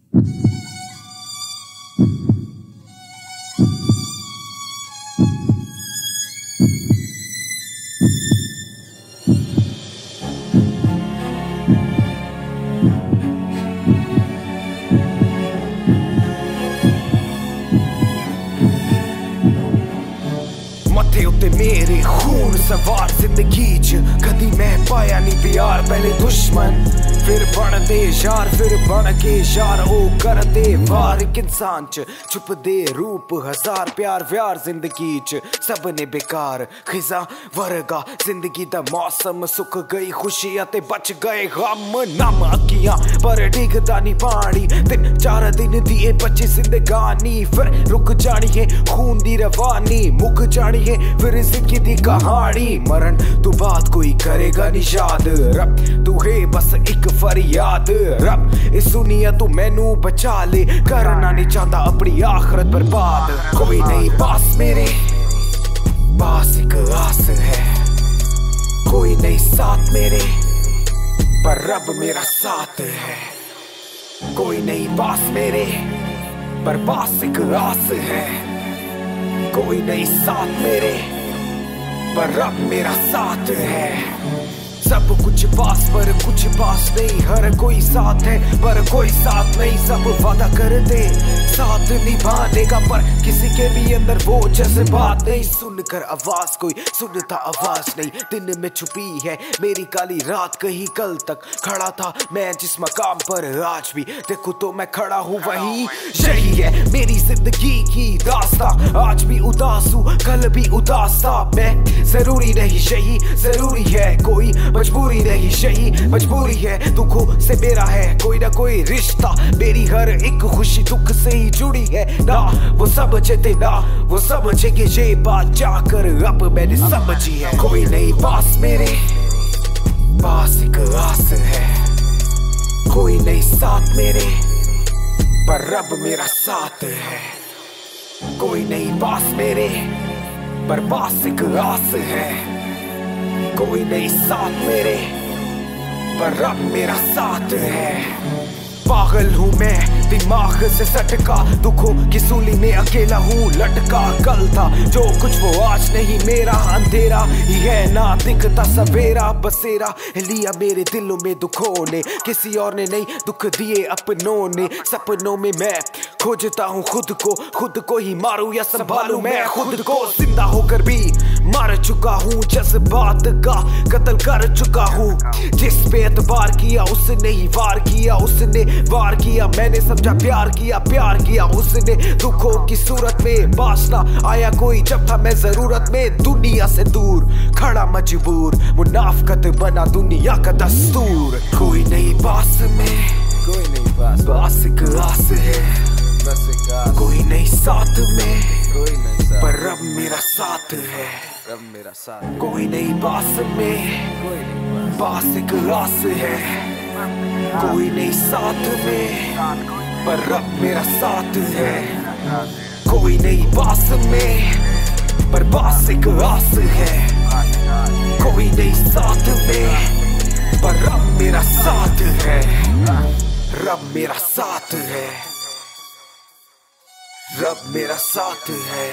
मत्थे उत्ते मेरे खून सवार जिंदगी च कदी मैं पाया नहीं प्यार। पहले दुश्मन फिर बनदे यार, फिर बन के यार ओ करदे वार। एक इंसान च छुपदे रूप हजार, प्यार व्यार जिंदगी च सब ने बेकार। खिजा वर्गा जिंदगी दा मौसम, सुक गई खुशियां ते बच गए गम। नम अखियां पर डिगदा नहीं पानी, 3-4 दिन दी ए बची जिंदगानी। फिर रुक जानी है खून दी रवानी, मुक जानी है फिर जिंदगी दी कहानी। मरण तो बाद कोई करेगा नहीं याद, रब तू है बस एक फरियाद। रब इस दुनिया तू मैनू बचा ले, करना नहीं चाहता अपनी आखिरत बर्बाद। कोई नहीं पास मेरे, पास एक आस है। कोई नहीं साथ मेरे, पर रब मेरा साथ है। कोई नहीं पास मेरे, पर पास एक आस है। कोई नहीं साथ मेरे, पर रब मेरा साथ है। सब कुछ पास पर कुछ पास नहीं, हर कोई साथ है पर कोई साथ नहीं। सब वादा कर दे साथ निभाने का, पर किसी के भी अंदर वो जज्बात नहीं। सुनकर आवाज कोई सुनता आवाज नहीं, दिन में छुपी है मेरी काली रात। कहीं कल तक खड़ा था मैं जिस मकाम पर, आज भी देखो तो मैं खड़ा हूँ वहीं। यही है मेरी जिंदगी की दास्तां, आज भी उदास हूँ कल भी उदास था मैं। जरूरी नहीं यही जरूरी है, कोई मजबूरी नहीं यही मजबूरी है। दुखों से मेरा है कोई ना कोई रिश्ता, मेरी हर एक खुशी दुख से ही जुड़ी है। ना वो समझे थे ना वो समझेंगे, ये बात जाकर अब मैंने समझी है। कोई नहीं पास मेरे, पास एक आस है। कोई नहीं साथ मेरे, पर रब मेरा साथ है। कोई नहीं पास मेरे, पर पास एक आस है। कोई नहीं साथ मेरे, पर रब मेरा साथ है। पागल हूँ मैं दिमाग से सटका, दुखों की सूली में अकेला हूँ लटका। कल था जो कुछ वो आज नहीं मेरा, अंधेरा ही है ना दिखता सवेरा। बसेरा लिया मेरे दिलों में दुखों ने, किसी और ने नहीं दुख दिए अपनों ने। सपनों में मैं खोजता हूँ खुद को ही मारूं या संभालूं मैं खुद को। जिंदा होकर भी मार चुका हूँ, जज्बात का कत्ल कर चुका हूँ। जिस पे एतबार किया उसने ही वार किया, उसने वार किया मैंने समझा प्यार किया उसने। दुखों की सूरत में बासना आया कोई, जब था मैं जरूरत में दुनिया से दूर खड़ा मजबूर। मुनाफकत बना दुनिया का दस्तूर। कोई नहीं पास में, कोई नहीं पास एक आस है। बस एक आस, कोई नहीं साथ में, कोई नहीं साथ, पर रब मेरा साथ है। रब मेरा साथ। कोई नहीं पास में, कोई नहीं पास एक आस है। कोई नहीं साथ में, पर रब मेरा साथ है। कोई नहीं पास में, पर पास एक आस है। कोई नहीं साथ में, पर रब मेरा साथ है। रब मेरा साथ है, रब मेरा साथ है।